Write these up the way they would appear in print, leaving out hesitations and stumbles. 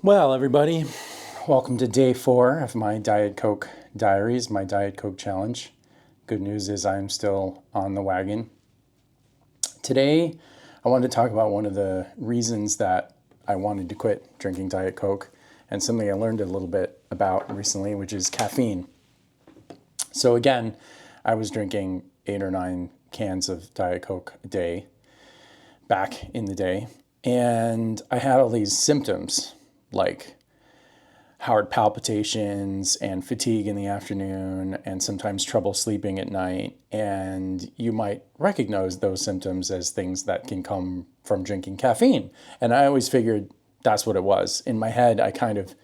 Well, everybody, welcome to day 4 of my Diet Coke Diaries, my Diet Coke challenge. Good news is I'm still on the wagon. Today, I wanted to talk about one of the reasons that I wanted to quit drinking Diet Coke and something I learned a little bit about recently, which is caffeine. So again, I was drinking 8 or 9 cans of Diet Coke a day back in the day, and I had all these symptoms like heart palpitations and fatigue in the afternoon and sometimes trouble sleeping at night. And you might recognize those symptoms as things that can come from drinking caffeine. And I always figured that's what it was. In my head, I kind of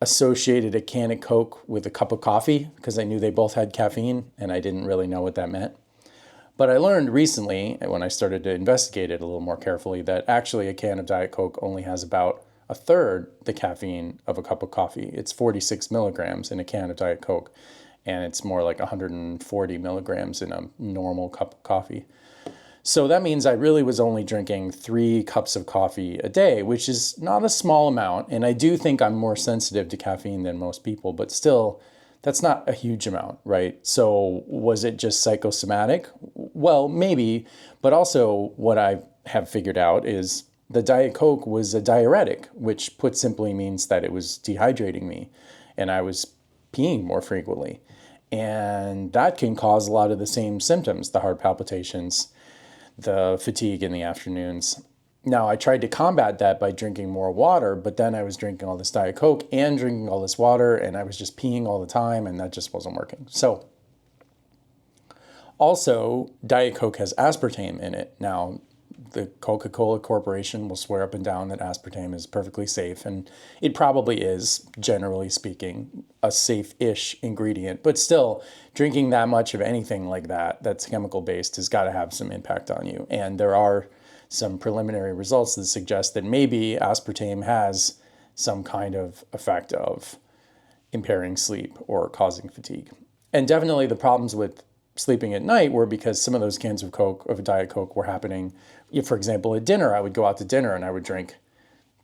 associated a can of Coke with a cup of coffee because I knew they both had caffeine and I didn't really know what that meant. But I learned recently, when I started to investigate it a little more carefully, that actually a can of Diet Coke only has about a third the caffeine of a cup of coffee. It's 46 milligrams in a can of Diet Coke, and it's more like 140 milligrams in a normal cup of coffee. So that means I really was only drinking 3 cups of coffee a day, which is not a small amount. And I do think I'm more sensitive to caffeine than most people, but still, that's not a huge amount, right? So was it just psychosomatic? Well, maybe, but also what I have figured out is the Diet Coke was a diuretic, which put simply means that it was dehydrating me and I was peeing more frequently. And that can cause a lot of the same symptoms, the heart palpitations, the fatigue in the afternoons. Now, I tried to combat that by drinking more water, but then I was drinking all this Diet Coke and drinking all this water, and I was just peeing all the time, and that just wasn't working. So, also, Diet Coke has aspartame in it. Now, the Coca-Cola Corporation will swear up and down that aspartame is perfectly safe, and it probably is, generally speaking, a safe-ish ingredient. But still, drinking that much of anything like that that's chemical-based has got to have some impact on you. And there are some preliminary results that suggest that maybe aspartame has some kind of effect of impairing sleep or causing fatigue. And definitely the problems with sleeping at night were because some of those cans of Coke, of Diet Coke, were happening. For example, at dinner, I would go out to dinner and I would drink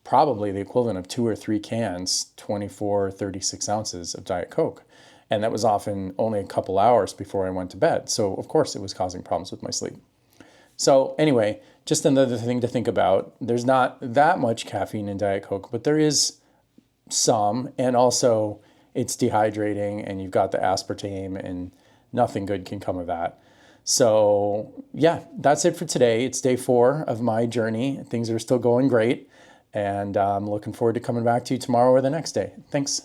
probably the equivalent of 2 or 3 cans, 24, 36 ounces of Diet Coke. And that was often only a couple hours before I went to bed. So, of course, it was causing problems with my sleep. So anyway, just another thing to think about. There's not that much caffeine in Diet Coke, but there is some. And also, it's dehydrating and you've got the aspartame and nothing good can come of that. So yeah, that's it for today. It's day 4 of my journey. Things are still going great. And I'm looking forward to coming back to you tomorrow or the next day. Thanks.